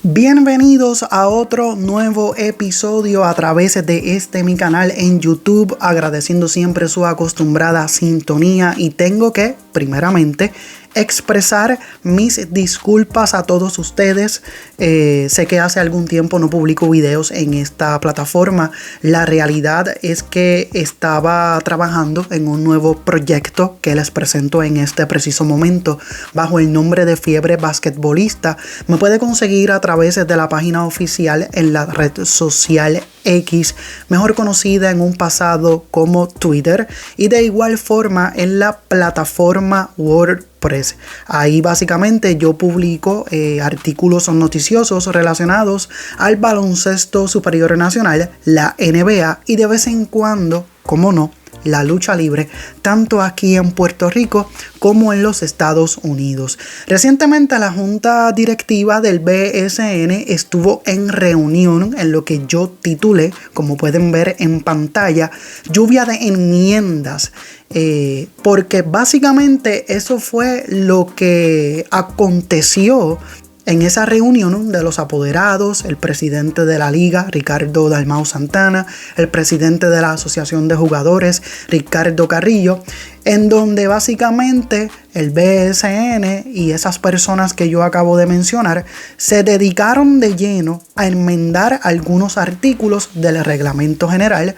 Bienvenidos a otro nuevo episodio a través de mi canal en YouTube, agradeciendo siempre su acostumbrada sintonía y tengo que, primeramente, expresar mis disculpas a todos ustedes. Sé que hace algún tiempo no publico videos en esta plataforma. La realidad es que estaba trabajando en un nuevo proyecto que les presento en este preciso momento bajo el nombre de Fiebre Basquetbolista. Me puede conseguir a través de la página oficial en la red social X, mejor conocida en un pasado como Twitter, y de igual forma en la plataforma WordPress. Ahí básicamente yo publico artículos noticiosos relacionados al baloncesto superior nacional, la NBA, y de vez en cuando, como no, la lucha libre, tanto aquí en Puerto Rico como en los Estados Unidos. Recientemente la junta directiva del BSN estuvo en reunión en lo que yo titulé, como pueden ver en pantalla, lluvia de enmiendas. Porque básicamente eso fue lo que aconteció en esa reunión de los apoderados, el presidente de la liga, Ricardo Dalmau Santana, el presidente de la asociación de jugadores, Ricardo Carrillo, en donde básicamente el BSN y esas personas que yo acabo de mencionar se dedicaron de lleno a enmendar algunos artículos del reglamento general,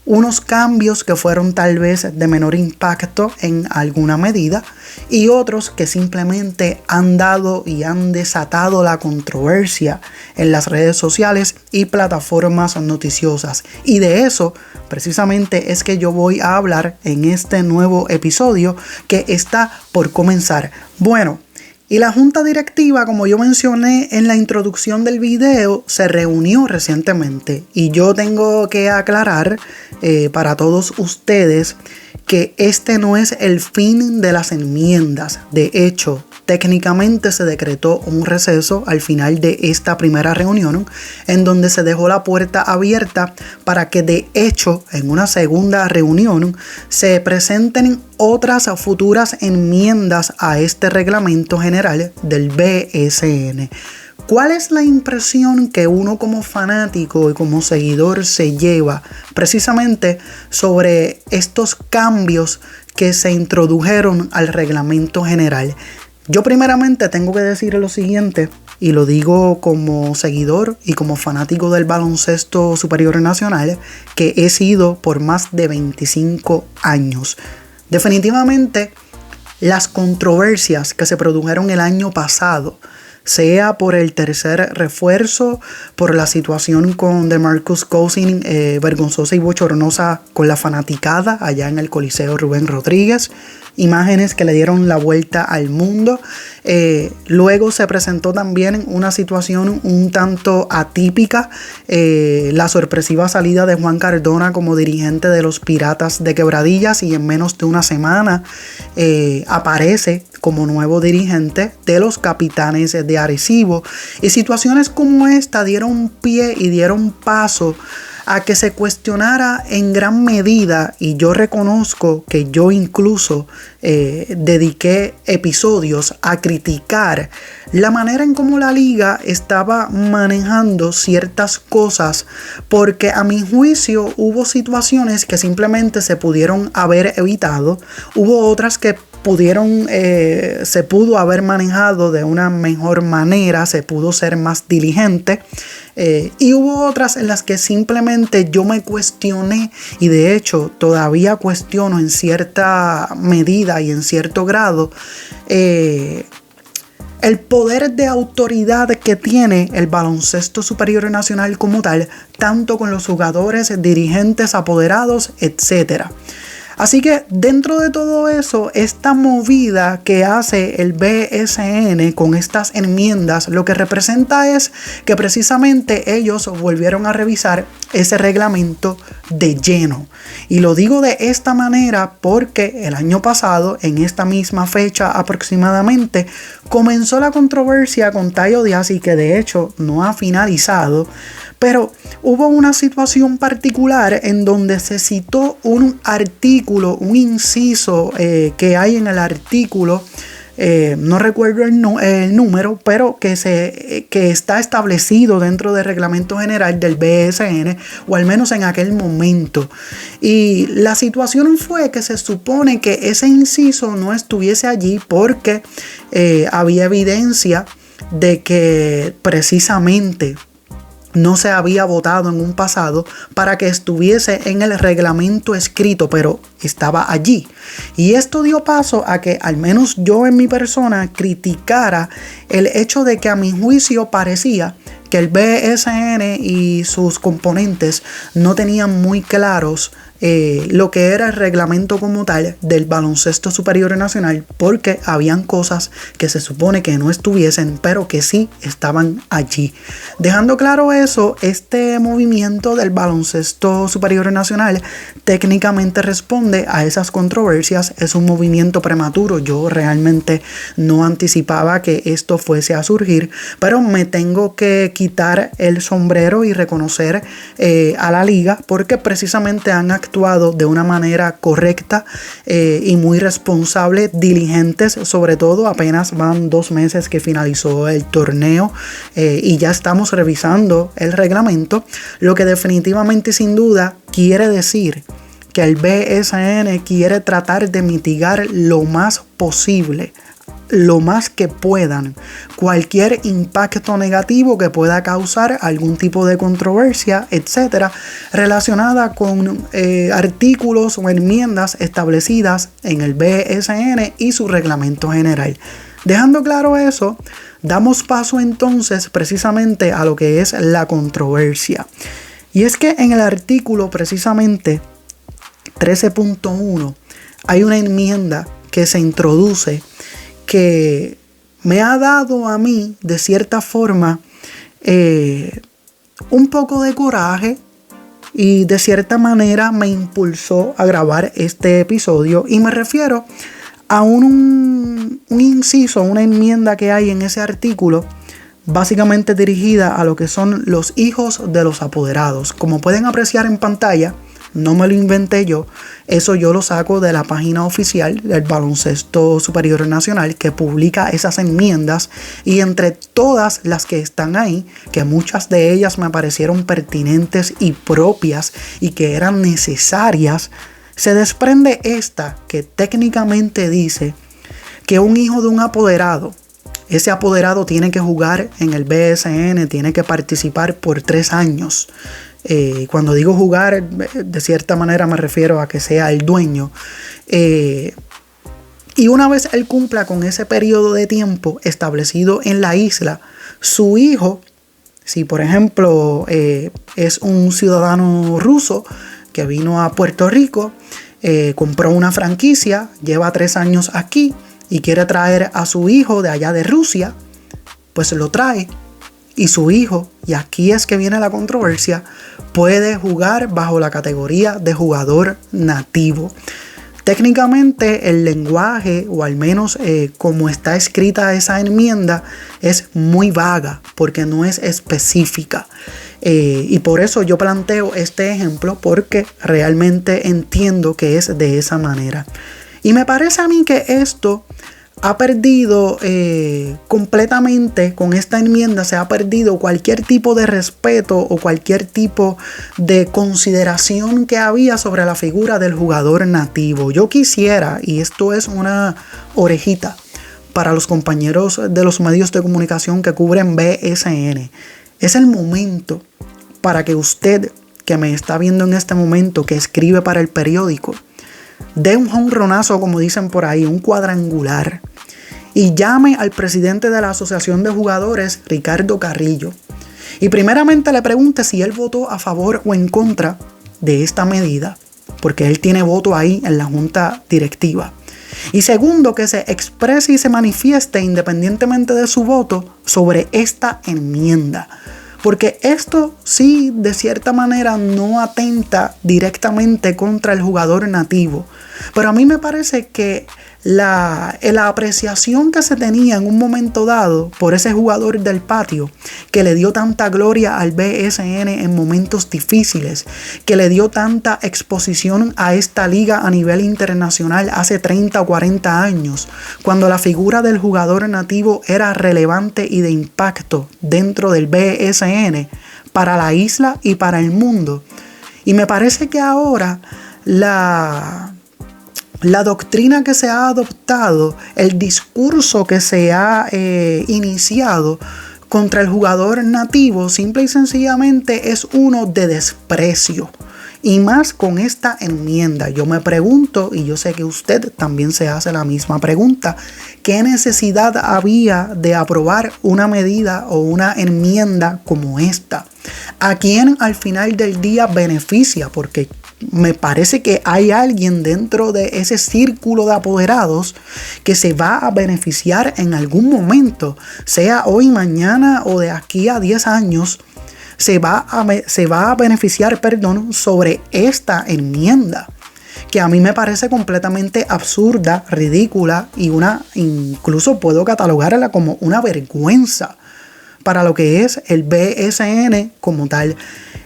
unos cambios que fueron tal vez de menor impacto en alguna medida y otros que simplemente han dado y han desatado la controversia en las redes sociales y plataformas noticiosas. Y de eso precisamente es que yo voy a hablar en este nuevo episodio que está por comenzar. Bueno, y la junta directiva, como yo mencioné en la introducción del video, se reunió recientemente. Y yo tengo que aclarar para todos ustedes que este no es el fin de las enmiendas. De hecho, técnicamente se decretó un receso al final de esta primera reunión, en donde se dejó la puerta abierta para que de hecho en una segunda reunión se presenten otras futuras enmiendas a este reglamento general del BSN. ¿Cuál es la impresión que uno como fanático y como seguidor se lleva precisamente sobre estos cambios que se introdujeron al reglamento general? Yo primeramente tengo que decir lo siguiente, y lo digo como seguidor y como fanático del baloncesto superior nacional, que he sido por más de 25 años. Definitivamente, las controversias que se produjeron el año pasado, sea por el tercer refuerzo, por la situación con DeMarcus Cousins, vergonzosa y bochornosa con la fanaticada allá en el Coliseo Rubén Rodríguez, imágenes que le dieron la vuelta al mundo. Luego se presentó también una situación un tanto atípica, la sorpresiva salida de Juan Cardona como dirigente de los Piratas de Quebradillas, y en menos de una semana aparece como nuevo dirigente de los Capitanes de Arecibo. Y situaciones como esta dieron pie y dieron paso a que se cuestionara en gran medida, y yo reconozco que yo incluso dediqué episodios a criticar la manera en cómo la liga estaba manejando ciertas cosas, porque a mi juicio hubo situaciones que simplemente se pudieron haber evitado, hubo otras que se pudo haber manejado de una mejor manera, se pudo ser más diligente, y hubo otras en las que simplemente yo me cuestioné, y de hecho todavía cuestiono en cierta medida y en cierto grado el poder de autoridad que tiene el baloncesto superior nacional como tal, tanto con los jugadores, dirigentes, apoderados, etcétera. Así que dentro de todo eso, esta movida que hace el BSN con estas enmiendas, lo que representa es que precisamente ellos volvieron a revisar ese reglamento de lleno. Y lo digo de esta manera porque el año pasado, en esta misma fecha aproximadamente, comenzó la controversia con Tayo Díaz, y que de hecho no ha finalizado. Pero hubo una situación particular en donde se citó un artículo, un inciso que hay en el artículo no recuerdo el número, pero que está establecido dentro del reglamento general del BSN, o al menos en aquel momento. Y la situación fue que se supone que ese inciso no estuviese allí porque había evidencia de que precisamente no se había votado en un pasado para que estuviese en el reglamento escrito, pero estaba allí. Y esto dio paso a que al menos yo en mi persona criticara el hecho de que a mi juicio parecía que el BSN y sus componentes no tenían muy claros lo que era el reglamento como tal del baloncesto superior nacional, porque habían cosas que se supone que no estuviesen, pero que sí estaban allí. Dejando claro eso, este movimiento del baloncesto superior nacional técnicamente responde a esas controversias. Es un movimiento prematuro. Yo realmente no anticipaba que esto fuese a surgir, pero me tengo que quitar el sombrero y reconocer a la liga, porque precisamente han actuado de una manera correcta y muy responsable, diligentes, sobre todo. Apenas van 2 meses que finalizó el torneo y ya estamos revisando el reglamento, lo que definitivamente y sin duda quiere decir que el BSN quiere tratar de mitigar lo más posible, lo más que puedan, cualquier impacto negativo que pueda causar algún tipo de controversia, etcétera, relacionada con artículos o enmiendas establecidas en el BSN y su reglamento general. Dejando claro eso, damos paso entonces precisamente a lo que es la controversia. Y es que en el artículo precisamente 13.1 hay una enmienda que se introduce que me ha dado a mí, de cierta forma, un poco de coraje y de cierta manera me impulsó a grabar este episodio. Y me refiero a un inciso, una enmienda que hay en ese artículo, básicamente dirigida a lo que son los hijos de los apoderados. Como pueden apreciar en pantalla, no me lo inventé yo, eso yo lo saco de la página oficial del Baloncesto Superior Nacional, que publica esas enmiendas, y entre todas las que están ahí, que muchas de ellas me parecieron pertinentes y propias y que eran necesarias, se desprende esta que técnicamente dice que un hijo de un apoderado, ese apoderado tiene que jugar en el BSN, tiene que participar por 3 años. Cuando digo jugar, de cierta manera me refiero a que sea el dueño. Y una vez él cumpla con ese periodo de tiempo establecido en la isla, su hijo, si por ejemplo es un ciudadano ruso que vino a Puerto Rico, compró una franquicia, lleva 3 años aquí y quiere traer a su hijo de allá de Rusia, pues lo trae. Y su hijo, y aquí es que viene la controversia, puede jugar bajo la categoría de jugador nativo. Técnicamente el lenguaje, o al menos como está escrita esa enmienda, es muy vaga porque no es específica. Y por eso yo planteo este ejemplo, porque realmente entiendo que es de esa manera. Y me parece a mí que esto ha perdido completamente, con esta enmienda se ha perdido cualquier tipo de respeto o cualquier tipo de consideración que había sobre la figura del jugador nativo. Yo quisiera, y esto es una orejita para los compañeros de los medios de comunicación que cubren BSN, es el momento para que usted, que me está viendo en este momento, que escribe para el periódico, dé un jonronazo, como dicen por ahí, un cuadrangular, y llame al presidente de la Asociación de Jugadores, Ricardo Carrillo, y primeramente le pregunte si él votó a favor o en contra de esta medida, porque él tiene voto ahí en la junta directiva. Y segundo, que se exprese y se manifieste independientemente de su voto sobre esta enmienda. Porque esto sí, de cierta manera, no atenta directamente contra el jugador nativo. Pero a mí me parece que la apreciación que se tenía en un momento dado por ese jugador del patio que le dio tanta gloria al BSN en momentos difíciles, que le dio tanta exposición a esta liga a nivel internacional hace 30 o 40 años, cuando la figura del jugador nativo era relevante y de impacto dentro del BSN para la isla y para el mundo. Y me parece que ahora la doctrina que se ha adoptado, el discurso que se ha iniciado contra el jugador nativo, simple y sencillamente es uno de desprecio. Y más con esta enmienda. Yo me pregunto, y yo sé que usted también se hace la misma pregunta, ¿qué necesidad había de aprobar una medida o una enmienda como esta? ¿A quién al final del día beneficia? Porque me parece que hay alguien dentro de ese círculo de apoderados que se va a beneficiar en algún momento, sea hoy, mañana o de aquí a 10 años. Se va a beneficiar, sobre esta enmienda, que a mí me parece completamente absurda, ridícula y incluso puedo catalogarla como una vergüenza para lo que es el BSN como tal.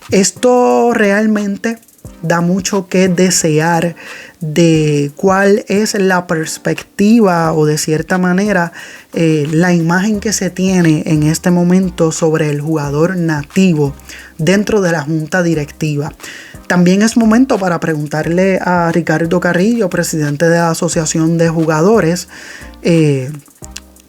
Esto realmente da mucho que desear de cuál es la perspectiva o de cierta manera la imagen que se tiene en este momento sobre el jugador nativo dentro de la junta directiva. También es momento para preguntarle a Ricardo Carrillo, presidente de la Asociación de Jugadores,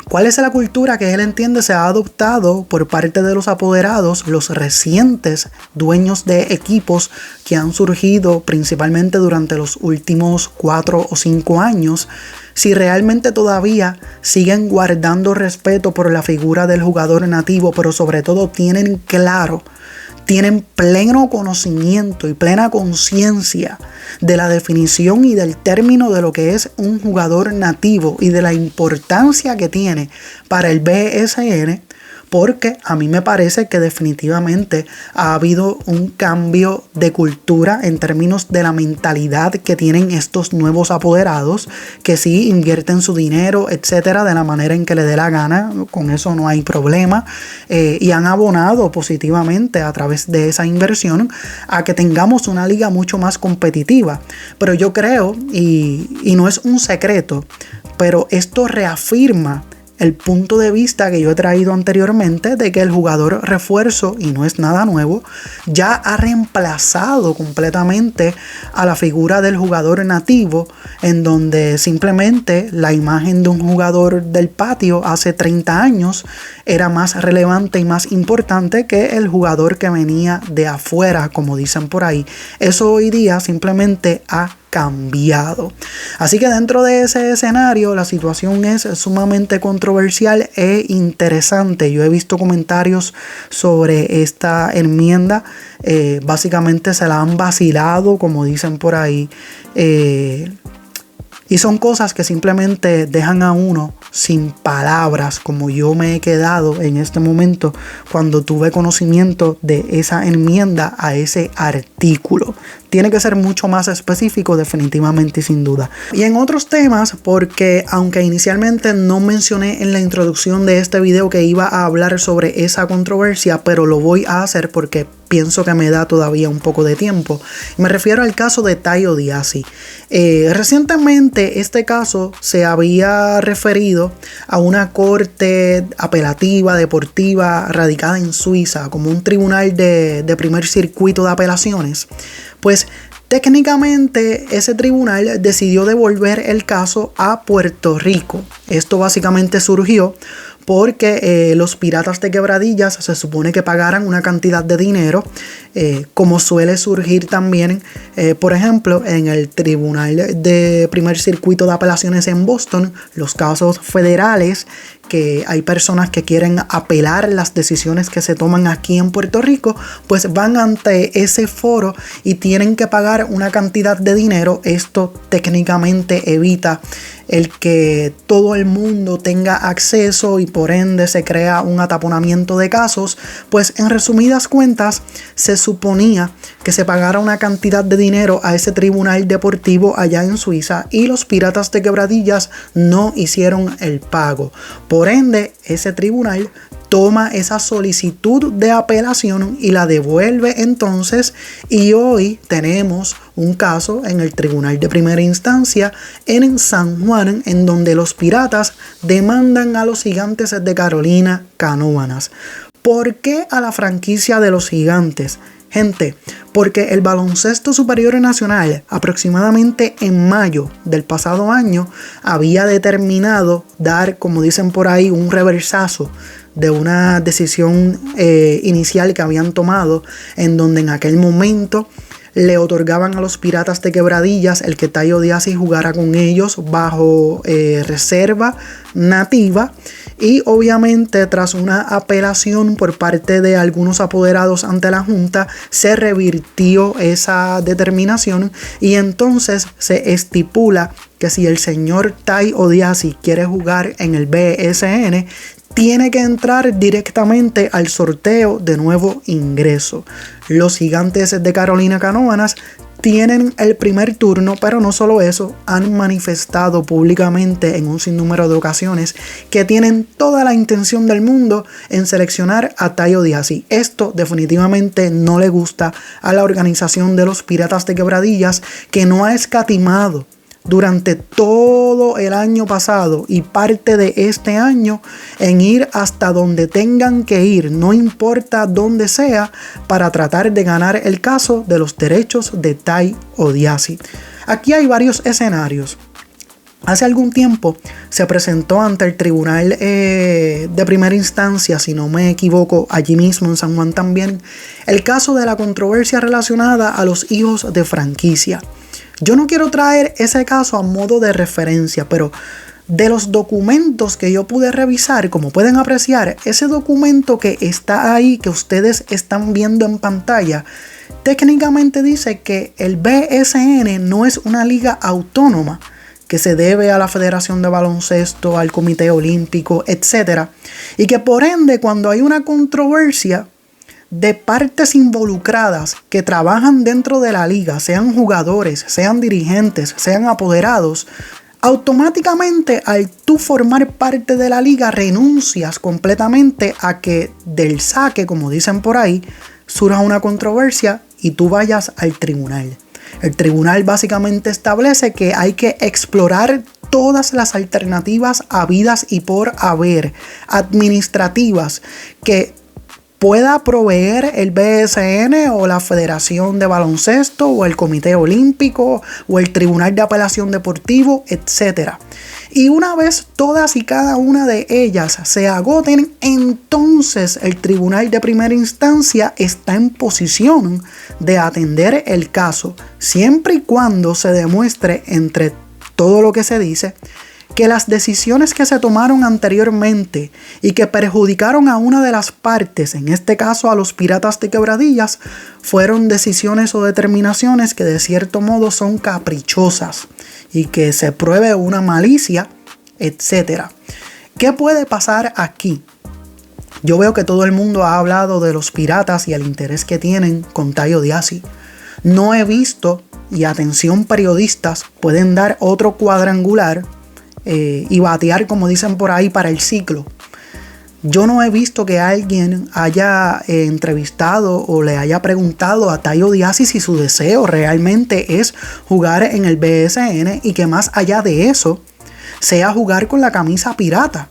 ¿cuál es la cultura que él entiende se ha adoptado por parte de los apoderados, los recientes dueños de equipos que han surgido principalmente durante los últimos 4 o 5 años? Si realmente todavía siguen guardando respeto por la figura del jugador nativo, pero sobre todo tienen pleno conocimiento y plena conciencia de la definición y del término de lo que es un jugador nativo y de la importancia que tiene para el BSN, porque a mí me parece que definitivamente ha habido un cambio de cultura en términos de la mentalidad que tienen estos nuevos apoderados, que sí invierten su dinero, etcétera, de la manera en que le dé la gana. Con eso no hay problema, y han abonado positivamente a través de esa inversión a que tengamos una liga mucho más competitiva. Pero yo creo, y no es un secreto, pero esto reafirma el punto de vista que yo he traído anteriormente de que el jugador refuerzo, y no es nada nuevo, ya ha reemplazado completamente a la figura del jugador nativo, en donde simplemente la imagen de un jugador del patio hace 30 años era más relevante y más importante que el jugador que venía de afuera, como dicen por ahí. Eso hoy día simplemente ha cambiado. Así que dentro de ese escenario la situación es sumamente controversial e interesante. Yo he visto comentarios sobre esta enmienda. Básicamente se la han vacilado, como dicen por ahí. Y son cosas que simplemente dejan a uno sin palabras, como yo me he quedado en este momento cuando tuve conocimiento de esa enmienda a ese artículo. Tiene que ser mucho más específico, definitivamente y sin duda. Y en otros temas, porque aunque inicialmente no mencioné en la introducción de este video que iba a hablar sobre esa controversia, pero lo voy a hacer porque pienso que me da todavía un poco de tiempo. Me refiero al caso de Taio Diassi. Recientemente este caso se había referido a una corte apelativa deportiva radicada en Suiza, como un tribunal de primer circuito de apelaciones. Pues técnicamente ese tribunal decidió devolver el caso a Puerto Rico. Esto básicamente surgió porque los Piratas de Quebradillas se supone que pagaran una cantidad de dinero, como suele surgir también, por ejemplo, en el Tribunal de Primer Circuito de Apelaciones en Boston, los casos federales, que hay personas que quieren apelar las decisiones que se toman aquí en Puerto Rico, pues van ante ese foro y tienen que pagar una cantidad de dinero. Esto técnicamente evita el que todo el mundo tenga acceso y por ende se crea un ataponamiento de casos, pues en resumidas cuentas se suponía que se pagara una cantidad de dinero a ese tribunal deportivo allá en Suiza y los Piratas de Quebradillas no hicieron el pago. Por ende, ese tribunal toma esa solicitud de apelación y la devuelve entonces, y hoy tenemos un caso en el tribunal de primera instancia en San Juan, en donde los Piratas demandan a los Gigantes de Carolina Canóvanas. ¿Por qué a la franquicia de los Gigantes? Gente, porque el Baloncesto Superior Nacional aproximadamente en mayo del pasado año había determinado dar, como dicen por ahí, un reversazo de una decisión inicial que habían tomado, en donde en aquel momento le otorgaban a los Piratas de Quebradillas el que Taio Diassi jugara con ellos bajo reserva nativa, y obviamente tras una apelación por parte de algunos apoderados ante la Junta se revirtió esa determinación, y entonces se estipula que si el señor Taio Diassi quiere jugar en el BSN, tiene que entrar directamente al sorteo de nuevo ingreso. Los Gigantes de Carolina Canóvanas tienen el primer turno, pero no solo eso, han manifestado públicamente en un sinnúmero de ocasiones que tienen toda la intención del mundo en seleccionar a Taio Diassi. Esto definitivamente no le gusta a la organización de los Piratas de Quebradillas, que no ha escatimado durante todo el año pasado y parte de este año en ir hasta donde tengan que ir, no importa dónde sea, para tratar de ganar el caso de los derechos de Taio Diassi. Aquí hay varios escenarios. Hace algún tiempo se presentó ante el tribunal de primera instancia, si no me equivoco, allí mismo en San Juan también, el caso de la controversia relacionada a los hijos de franquicia. Yo no quiero traer ese caso a modo de referencia, pero de los documentos que yo pude revisar, como pueden apreciar, ese documento que está ahí, que ustedes están viendo en pantalla, técnicamente dice que el BSN no es una liga autónoma, que se debe a la Federación de Baloncesto, al Comité Olímpico, etc. Y que por ende, cuando hay una controversia de partes involucradas que trabajan dentro de la liga, sean jugadores, sean dirigentes, sean apoderados, automáticamente al tú formar parte de la liga renuncias completamente a que del saque, como dicen por ahí, surja una controversia y tú vayas al tribunal. El tribunal básicamente establece que hay que explorar todas las alternativas habidas y por haber, administrativas, que pueda proveer el BSN o la Federación de Baloncesto o el Comité Olímpico o el Tribunal de Apelación Deportivo, etc. Y una vez todas y cada una de ellas se agoten, entonces el Tribunal de Primera Instancia está en posición de atender el caso, siempre y cuando se demuestre entre todo lo que se dice que las decisiones que se tomaron anteriormente y que perjudicaron a una de las partes, en este caso a los Piratas de Quebradillas, fueron decisiones o determinaciones que de cierto modo son caprichosas y que se pruebe una malicia, etc. ¿Qué puede pasar aquí? Yo veo que todo el mundo ha hablado de los Piratas y el interés que tienen con Taio Diassi. No he visto, y atención periodistas, pueden dar otro cuadrangular y batear, como dicen por ahí, para el ciclo. Yo no he visto que alguien haya entrevistado o le haya preguntado a Taio Diassi si su deseo realmente es jugar en el BSN y que más allá de eso sea jugar con la camisa pirata.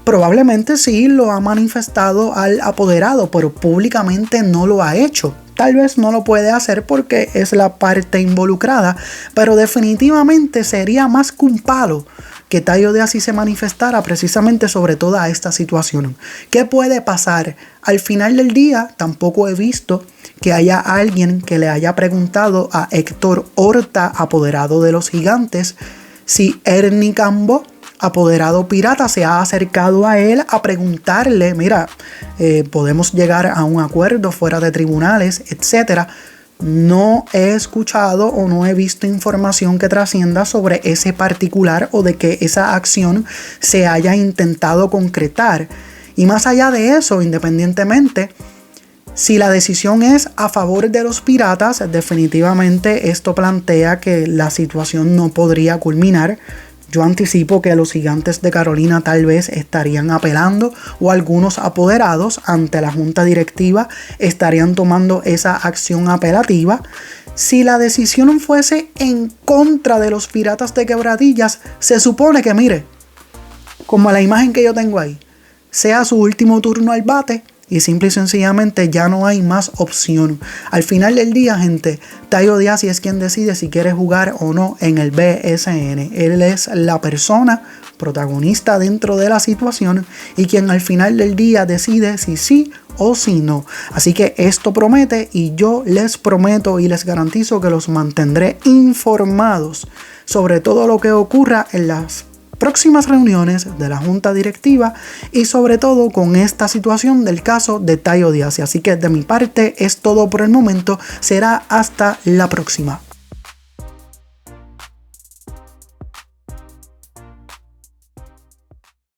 Probablemente sí lo ha manifestado al apoderado, pero públicamente no lo ha hecho. Tal vez no lo puede hacer porque es la parte involucrada, pero definitivamente sería más que un palo que Taio Diassi se manifestara precisamente sobre toda esta situación. ¿Qué puede pasar? Al final del día tampoco he visto que haya alguien que le haya preguntado a Héctor Horta, apoderado de los Gigantes, si Ernie Cambo, apoderado pirata, se ha acercado a él a preguntarle, mira, podemos llegar a un acuerdo fuera de tribunales, etc. no he escuchado o no he visto información que trascienda sobre ese particular o de que esa acción se haya intentado concretar. Y más allá de eso, independientemente, si la decisión es a favor de los piratas, definitivamente esto plantea que la situación no podría culminar. Yo anticipo que los Gigantes de Carolina tal vez estarían apelando o algunos apoderados ante la junta directiva estarían tomando esa acción apelativa. Si la decisión fuese en contra de los Piratas de Quebradillas, se supone que, mire, como la imagen que yo tengo ahí, sea su último turno al bate y simple y sencillamente ya no hay más opción. Al final del día, gente, Taio Díaz es quien decide si quiere jugar o no en el BSN. Él es la persona protagonista dentro de la situación y quien al final del día decide si sí o si no. Así que esto promete y yo les prometo y les garantizo que los mantendré informados sobre todo lo que ocurra en las próximas reuniones de la junta directiva y sobre todo con esta situación del caso de Taio Díaz. Así que de mi parte es todo por el momento. Será hasta la próxima.